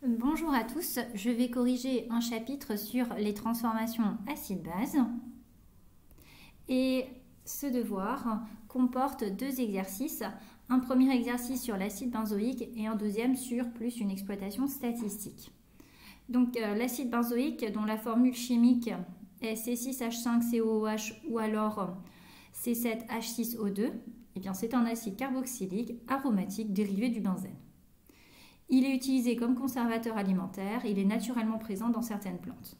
Bonjour à tous, je vais corriger un chapitre sur les transformations acide-base et ce devoir comporte deux exercices, un premier exercice sur l'acide benzoïque et un deuxième sur plus une exploitation statistique. Donc l'acide benzoïque dont la formule chimique est C6H5COOH ou alors C7H6O2, eh bien c'est un acide carboxylique aromatique dérivé du benzène. Il est utilisé comme conservateur alimentaire, il est naturellement présent dans certaines plantes.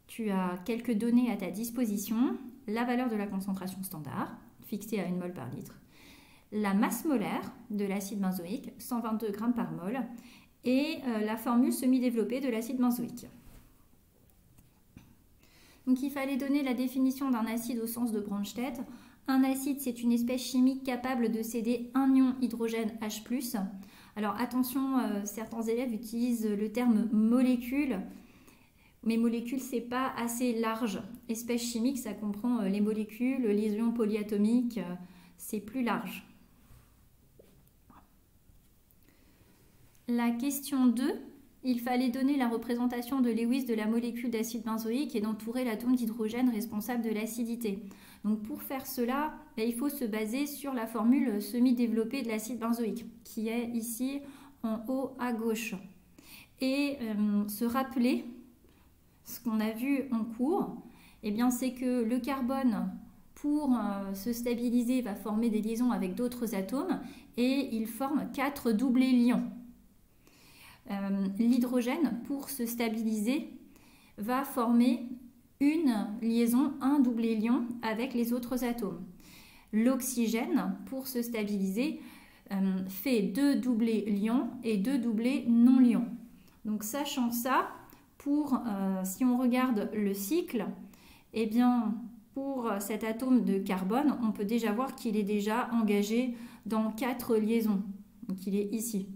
Tu as quelques données à ta disposition, la valeur de la concentration standard, fixée à 1 mol par litre, la masse molaire de l'acide benzoïque, 122 g par mol, et la formule semi-développée de l'acide benzoïque. Donc il fallait donner la définition d'un acide au sens de Bronsted. Un acide, c'est une espèce chimique capable de céder un ion hydrogène H+. Alors attention, certains élèves utilisent le terme molécule, mais molécule c'est pas assez large. Espèce chimique, ça comprend les molécules, les ions polyatomiques, c'est plus large. La question 2, il fallait donner la représentation de Lewis de la molécule d'acide benzoïque et d'entourer l'atome d'hydrogène responsable de l'acidité. Donc pour faire cela, il faut se baser sur la formule semi-développée de l'acide benzoïque, qui est ici en haut à gauche. Et se rappeler ce qu'on a vu en cours, c'est que le carbone, pour se stabiliser, va former des liaisons avec d'autres atomes et il forme 4 doublés liants. L'hydrogène, pour se stabiliser, va former une liaison, un doublé liant avec les autres atomes. L'oxygène, pour se stabiliser, fait 2 doublés liants et 2 doublés non liants. Donc sachant ça, si on regarde le cycle, pour cet atome de carbone, on peut déjà voir qu'il est déjà engagé dans 4 liaisons. Donc il est ici,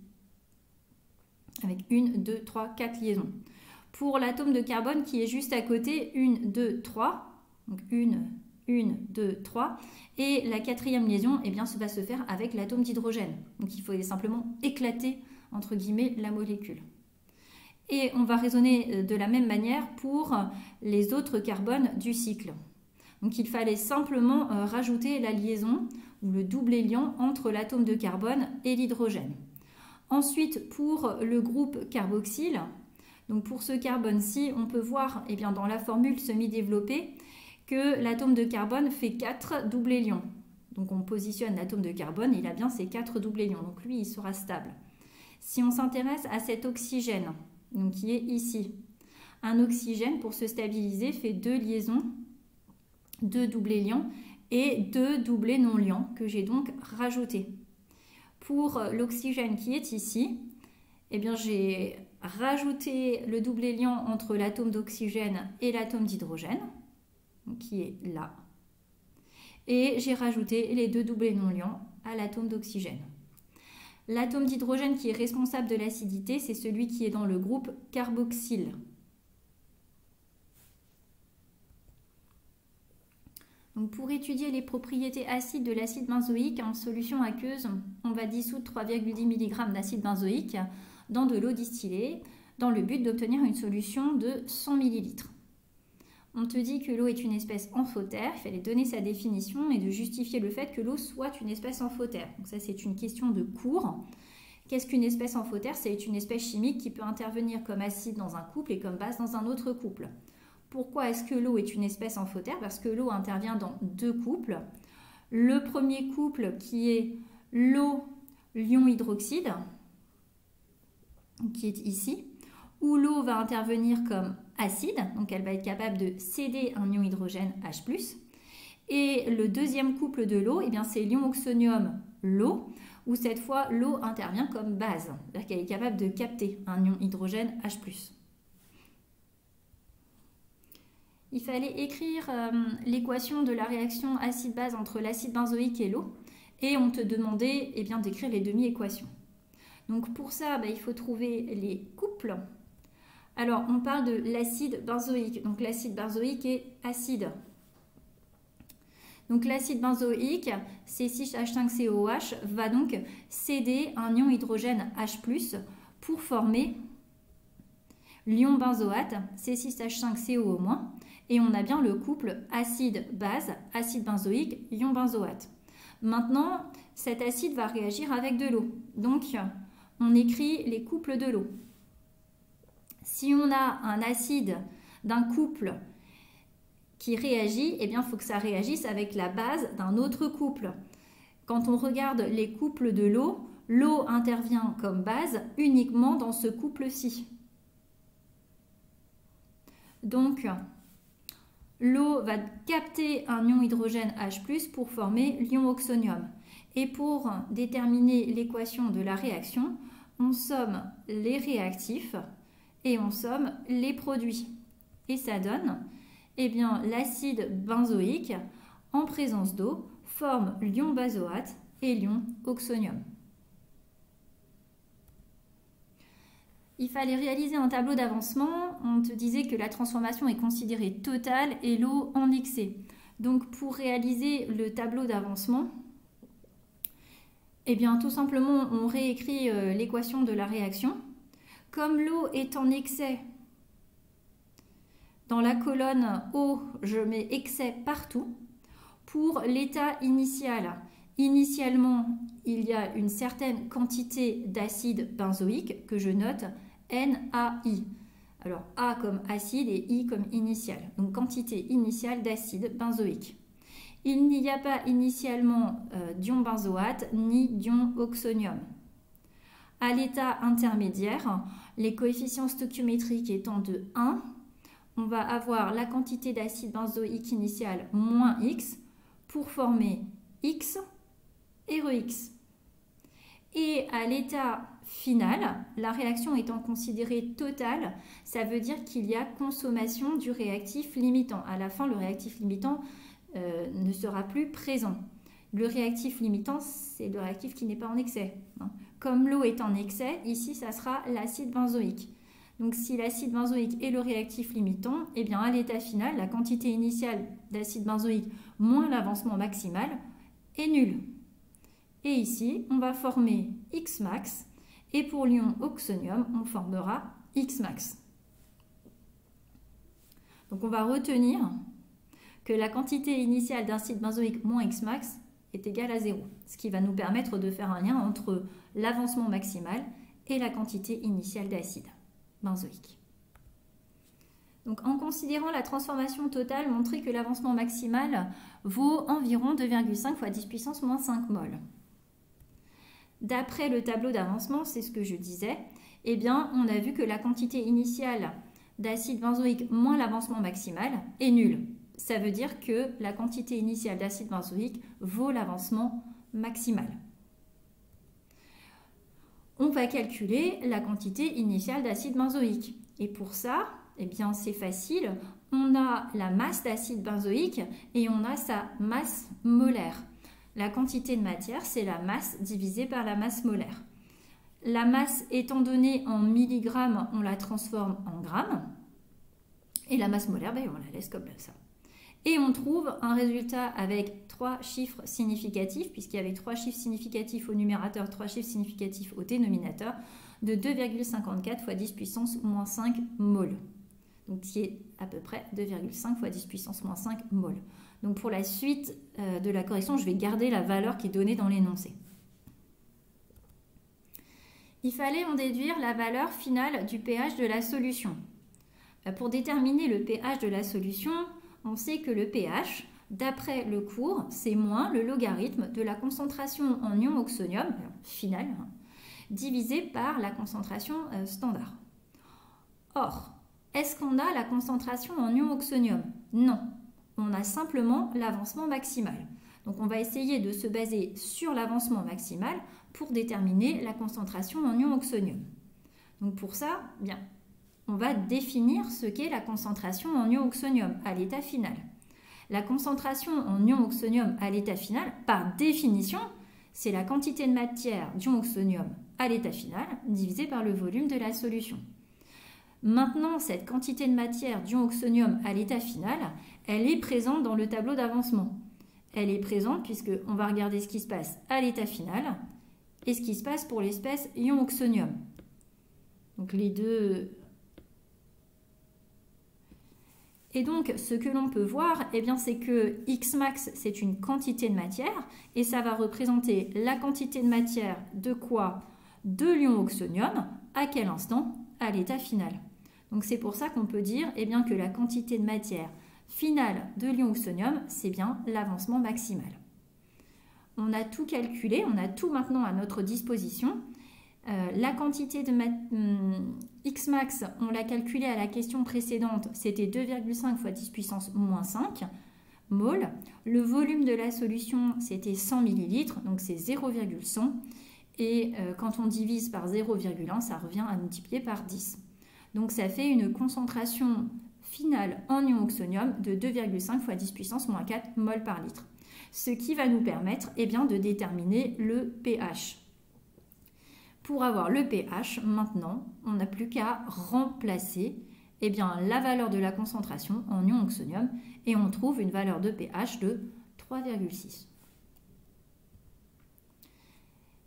avec 1, 2, 3, 4 liaisons. Pour l'atome de carbone qui est juste à côté, 1, 2, 3. Donc 1, 2, 3. Et la quatrième liaison, ça va se faire avec l'atome d'hydrogène. Donc il faut simplement éclater, entre guillemets, la molécule. Et on va raisonner de la même manière pour les autres carbones du cycle. Donc il fallait simplement rajouter la liaison ou le doublé liant entre l'atome de carbone et l'hydrogène. Ensuite, pour le groupe carboxyle, donc pour ce carbone-ci, on peut voir dans la formule semi-développée que l'atome de carbone fait 4 doublés liants. Donc on positionne l'atome de carbone, il a bien ces 4 doublés liants, donc lui il sera stable. Si on s'intéresse à cet oxygène, donc qui est ici, un oxygène pour se stabiliser fait 2 liaisons, 2 doublés liants et 2 doublés non liants que j'ai donc rajoutés. Pour l'oxygène qui est ici, j'ai rajouté le doublé liant entre l'atome d'oxygène et l'atome d'hydrogène, qui est là. Et j'ai rajouté les 2 doublés non liants à l'atome d'oxygène. L'atome d'hydrogène qui est responsable de l'acidité, c'est celui qui est dans le groupe carboxyle. Donc pour étudier les propriétés acides de l'acide benzoïque en solution aqueuse, on va dissoudre 3,10 mg d'acide benzoïque dans de l'eau distillée dans le but d'obtenir une solution de 100 ml. On te dit que l'eau est une espèce amphotère, il fallait donner sa définition et de justifier le fait que l'eau soit une espèce amphotère. Donc ça c'est une question de cours. Qu'est-ce qu'une espèce amphotère? C'est une espèce chimique qui peut intervenir comme acide dans un couple et comme base dans un autre couple. Pourquoi est-ce que l'eau est une espèce amphotère? Parce que l'eau intervient dans 2 couples. Le premier couple qui est l'eau lion hydroxyde, qui est ici, où l'eau va intervenir comme acide, donc elle va être capable de céder un ion hydrogène H+. Et le deuxième couple de l'eau, c'est l'ion oxonium, l'eau, où cette fois l'eau intervient comme base, c'est-à-dire qu'elle est capable de capter un ion hydrogène H+. Il fallait écrire l'équation de la réaction acide-base entre l'acide benzoïque et l'eau, et on te demandait d'écrire les demi-équations. Donc pour ça, il faut trouver les couples. Alors on parle de l'acide benzoïque, donc l'acide benzoïque est acide. Donc l'acide benzoïque, C6H5COOH, va donc céder un ion hydrogène H+, pour former L'ion benzoate, C6H5CO-, et on a bien le couple acide-base, acide benzoïque, ion benzoate. Maintenant, cet acide va réagir avec de l'eau. Donc, on écrit les couples de l'eau. Si on a un acide d'un couple qui réagit, eh bien, il faut que ça réagisse avec la base d'un autre couple. Quand on regarde les couples de l'eau, l'eau intervient comme base uniquement dans ce couple-ci. Donc, l'eau va capter un ion hydrogène H+, pour former l'ion oxonium. Et pour déterminer l'équation de la réaction, on somme les réactifs et on somme les produits. Et ça donne, eh bien, l'acide benzoïque en présence d'eau forme l'ion benzoate et l'ion oxonium. Il fallait réaliser un tableau d'avancement. On te disait que la transformation est considérée totale et l'eau en excès. Donc pour réaliser le tableau d'avancement, eh bien tout simplement on réécrit l'équation de la réaction. Comme l'eau est en excès, dans la colonne O, je mets excès partout. Pour l'état initial, initialement, il y a une certaine quantité d'acide benzoïque que je note NaI. Alors A comme acide et I comme initial. Donc quantité initiale d'acide benzoïque. Il n'y a pas initialement d'ion benzoate ni d'ion oxonium. À l'état intermédiaire, les coefficients stoichiométriques étant de 1, on va avoir la quantité d'acide benzoïque initial moins X pour former X et ReX. Et à l'état final, la réaction étant considérée totale, ça veut dire qu'il y a consommation du réactif limitant. À la fin, le réactif limitant ne sera plus présent. Le réactif limitant, c'est le réactif qui n'est pas en excès. Comme l'eau est en excès, ici, ça sera l'acide benzoïque. Donc, si l'acide benzoïque est le réactif limitant, eh bien, à l'état final, la quantité initiale d'acide benzoïque moins l'avancement maximal est nulle. Et ici, on va former X max, et pour l'ion oxonium, on formera X max. Donc, on va retenir que la quantité initiale d'acide benzoïque moins X max est égale à 0, ce qui va nous permettre de faire un lien entre l'avancement maximal et la quantité initiale d'acide benzoïque. Donc, en considérant la transformation totale, montrer que l'avancement maximal vaut environ 2,5 fois 10 puissance moins 5 mol. D'après le tableau d'avancement, c'est ce que je disais, eh bien, on a vu que la quantité initiale d'acide benzoïque moins l'avancement maximal est nulle. Ça veut dire que la quantité initiale d'acide benzoïque vaut l'avancement maximal. On va calculer la quantité initiale d'acide benzoïque. Et pour ça, eh bien, c'est facile. On a la masse d'acide benzoïque et on a sa masse molaire. La quantité de matière, c'est la masse divisée par la masse molaire. La masse étant donnée en milligrammes, on la transforme en grammes. Et la masse molaire, ben, on la laisse comme ça. Et on trouve un résultat avec 3 chiffres significatifs, puisqu'il y avait 3 chiffres significatifs au numérateur, 3 chiffres significatifs au dénominateur, de 2,54 fois 10 puissance moins 5 mol. Donc qui est à peu près 2,5 fois 10 puissance moins 5 mol. Donc pour la suite de la correction, je vais garder la valeur qui est donnée dans l'énoncé. Il fallait en déduire la valeur finale du pH de la solution. Pour déterminer le pH de la solution, on sait que le pH, d'après le cours, c'est moins le logarithme de la concentration en ion oxonium, final, divisé par la concentration standard. Or, est-ce qu'on a la concentration en ion oxonium? Non, on a simplement l'avancement maximal. Donc on va essayer de se baser sur l'avancement maximal pour déterminer la concentration en ion oxonium. Donc pour ça, bien, on va définir ce qu'est la concentration en ion oxonium à l'état final. La concentration en ion oxonium à l'état final, par définition, c'est la quantité de matière d'ion oxonium à l'état final divisée par le volume de la solution. Maintenant, cette quantité de matière d'ion oxonium à l'état final, elle est présente dans le tableau d'avancement. Elle est présente puisqu'on va regarder ce qui se passe à l'état final et ce qui se passe pour l'espèce ion oxonium. Donc les deux Et donc, ce que l'on peut voir, eh bien, c'est que X max, c'est une quantité de matière, et ça va représenter la quantité de matière de quoi? De l'ion oxonium. À quel instant? À l'état final. Donc, c'est pour ça qu'on peut dire eh bien, que la quantité de matière finale de l'ion oxonium, c'est bien l'avancement maximal. On a tout calculé, on a tout maintenant à notre disposition. La quantité de X max, on l'a calculé à la question précédente, c'était 2,5 fois 10 puissance moins 5 mol. Le volume de la solution, c'était 100 ml, donc c'est 0,100. Et quand on divise par 0,1, ça revient à multiplier par 10. Donc ça fait une concentration finale en ion oxonium de 2,5 fois 10 puissance moins 4 mol par litre. Ce qui va nous permettre eh bien, de déterminer le pH. Pour avoir le pH, maintenant, on n'a plus qu'à remplacer eh bien, la valeur de la concentration en ion oxonium et on trouve une valeur de pH de 3,6.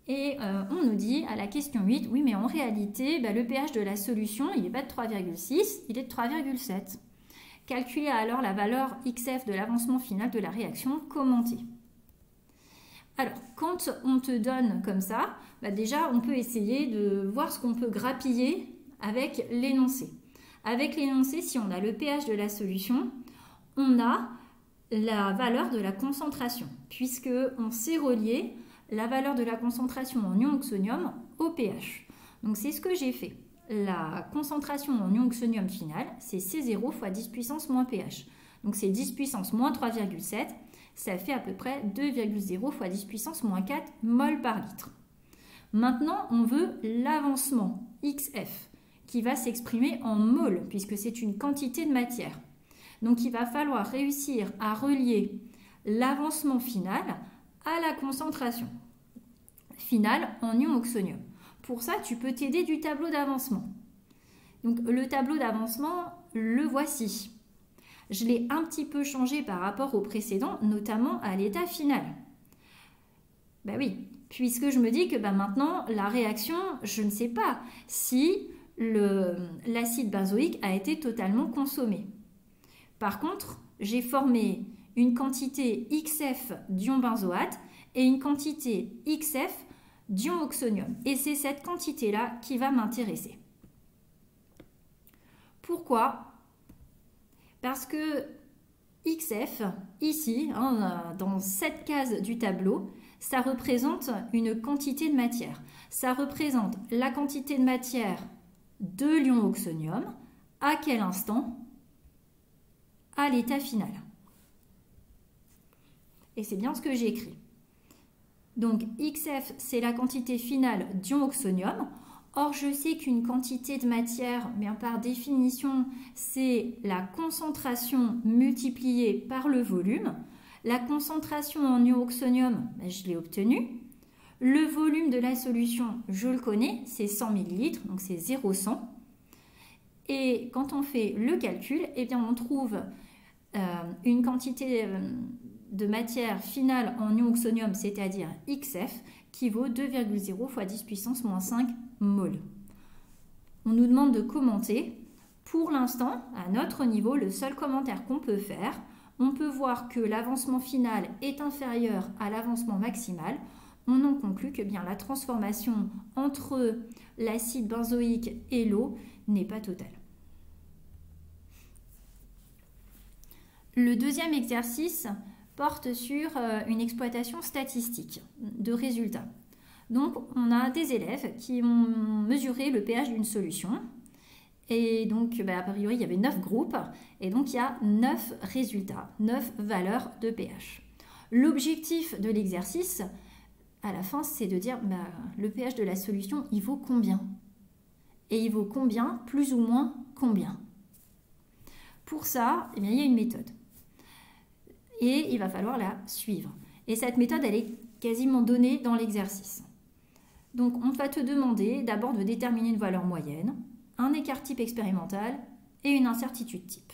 Et on nous dit à la question 8, oui mais en réalité, le pH de la solution, il n'est pas de 3,6, il est de 3,7. Calculez alors la valeur XF de l'avancement final de la réaction commentée. Alors, quand on te donne comme ça, déjà, on peut essayer de voir ce qu'on peut grappiller avec l'énoncé. Avec l'énoncé, si on a le pH de la solution, on a la valeur de la concentration, puisqu'on sait relier la valeur de la concentration en ion oxonium au pH. Donc, c'est ce que j'ai fait. La concentration en ion oxonium finale, c'est C0 fois 10 puissance moins pH. Donc, c'est 10 puissance moins 3,7. Ça fait à peu près 2,0 fois 10 puissance moins 4 mol par litre. Maintenant, on veut l'avancement XF qui va s'exprimer en mol puisque c'est une quantité de matière. Donc, il va falloir réussir à relier l'avancement final à la concentration finale en ion oxonium. Pour ça, tu peux t'aider du tableau d'avancement. Donc, le tableau d'avancement, le voici. Je l'ai un petit peu changé par rapport au précédent, notamment à l'état final. Ben oui, puisque je me dis que maintenant, la réaction, je ne sais pas si l'acide benzoïque a été totalement consommé. Par contre, j'ai formé une quantité XF d'ion benzoate et une quantité XF d'ion oxonium. Et c'est cette quantité-là qui va m'intéresser. Pourquoi ? Parce que XF, ici, dans cette case du tableau, ça représente une quantité de matière. Ça représente la quantité de matière de l'ion oxonium. À quel instant? À l'état final. Et c'est bien ce que j'ai écrit. Donc XF, c'est la quantité finale d'ion oxonium. Or, je sais qu'une quantité de matière, bien par définition, c'est la concentration multipliée par le volume. La concentration en ion oxonium, je l'ai obtenue. Le volume de la solution, je le connais, c'est 100 ml, donc c'est 0,100. Et quand on fait le calcul, eh bien on trouve une quantité de matière finale en ion oxonium, c'est-à-dire XF, qui vaut 2,0 fois 10 puissance moins 5 mol. On nous demande de commenter. Pour l'instant, à notre niveau, le seul commentaire qu'on peut faire, on peut voir que l'avancement final est inférieur à l'avancement maximal. On en conclut que bien la transformation entre l'acide benzoïque et l'eau n'est pas totale. Le deuxième exercice porte sur une exploitation statistique de résultats. Donc, on a des élèves qui ont mesuré le pH d'une solution. Et donc, a priori, il y avait 9 groupes. Et donc, il y a 9 résultats, 9 valeurs de pH. L'objectif de l'exercice, à la fin, c'est de dire le pH de la solution, il vaut combien? Et il vaut combien, plus ou moins combien? Pour ça, il y a une méthode. Et il va falloir la suivre. Et cette méthode, elle est quasiment donnée dans l'exercice. Donc, on va te demander d'abord de déterminer une valeur moyenne, un écart type expérimental et une incertitude type.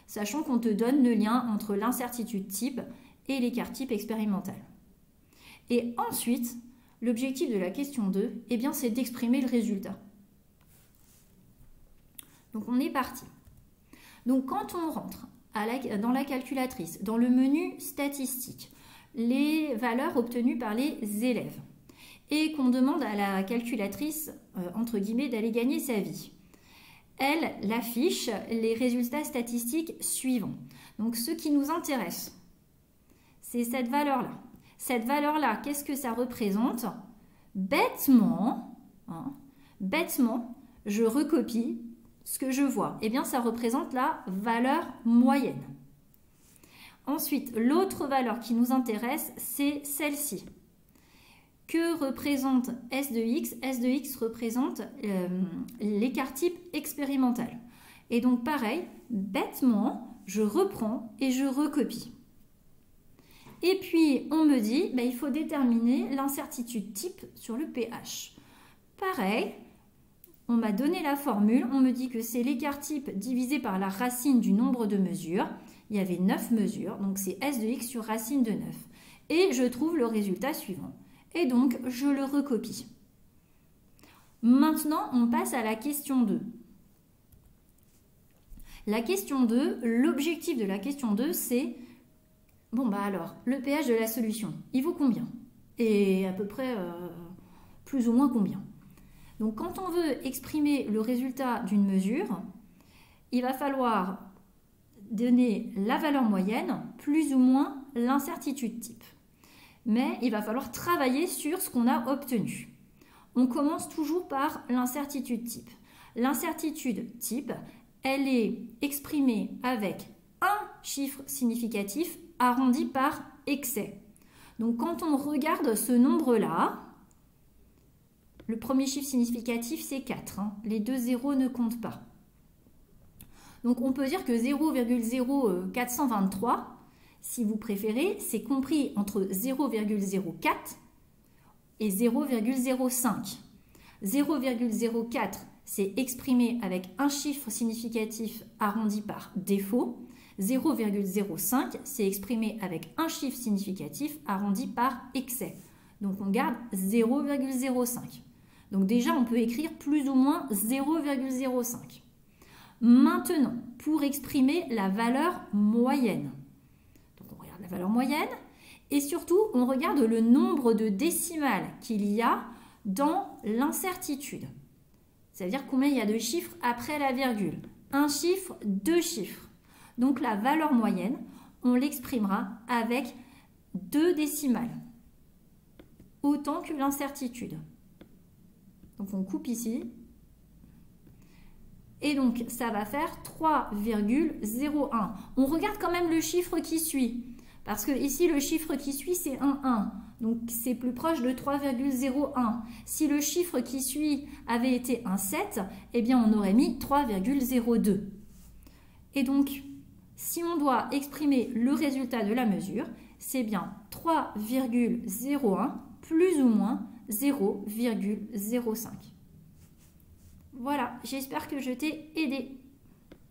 Sachant qu'on te donne le lien entre l'incertitude type et l'écart type expérimental. Et ensuite, l'objectif de la question 2, c'est d'exprimer le résultat. Donc, on est parti. Donc quand on rentre dans la calculatrice, dans le menu statistique, les valeurs obtenues par les élèves, et qu'on demande à la calculatrice, entre guillemets, d'aller gagner sa vie, elle affiche les résultats statistiques suivants. Donc ce qui nous intéresse, c'est cette valeur-là. Cette valeur-là, qu'est-ce que ça représente? Bêtement, je recopie ce que je vois. Eh bien, ça représente la valeur moyenne. Ensuite, l'autre valeur qui nous intéresse, c'est celle-ci. Que représente S de X? S de X représente l'écart type expérimental. Et donc, pareil, bêtement, je reprends et je recopie. Et puis, on me dit, il faut déterminer l'incertitude type sur le pH. Pareil, on m'a donné la formule, on me dit que c'est l'écart type divisé par la racine du nombre de mesures. Il y avait 9 mesures, donc c'est S de X sur racine de 9. Et je trouve le résultat suivant. Et donc, je le recopie. Maintenant, on passe à la question 2. La question 2, l'objectif de la question 2, c'est, alors, le pH de la solution, il vaut combien? Et à peu près, plus ou moins combien? Donc, quand on veut exprimer le résultat d'une mesure, il va falloir donner la valeur moyenne, plus ou moins l'incertitude type. Mais il va falloir travailler sur ce qu'on a obtenu. On commence toujours par l'incertitude type. L'incertitude type, elle est exprimée avec un chiffre significatif arrondi par excès. Donc quand on regarde ce nombre-là, le premier chiffre significatif c'est 4. Les deux zéros ne comptent pas. Donc on peut dire que 0,0423, si vous préférez, c'est compris entre 0,04 et 0,05. 0,04, c'est exprimé avec un chiffre significatif arrondi par défaut. 0,05, c'est exprimé avec un chiffre significatif arrondi par excès. Donc on garde 0,05. Donc déjà, on peut écrire plus ou moins 0,05. Maintenant, pour exprimer la valeur moyenne. Donc on regarde la valeur moyenne et surtout, on regarde le nombre de décimales qu'il y a dans l'incertitude. C'est-à-dire combien il y a de chiffres après la virgule. Un chiffre, deux chiffres. Donc la valeur moyenne, on l'exprimera avec 2 décimales. Autant que l'incertitude. Donc on coupe ici. Et donc ça va faire 3,01. On regarde quand même le chiffre qui suit. Parce que ici le chiffre qui suit c'est un 1. Donc c'est plus proche de 3,01. Si le chiffre qui suit avait été un 7, eh bien on aurait mis 3,02. Et donc si on doit exprimer le résultat de la mesure, c'est bien 3,01 plus ou moins 0,05. Voilà, j'espère que je t'ai aidé.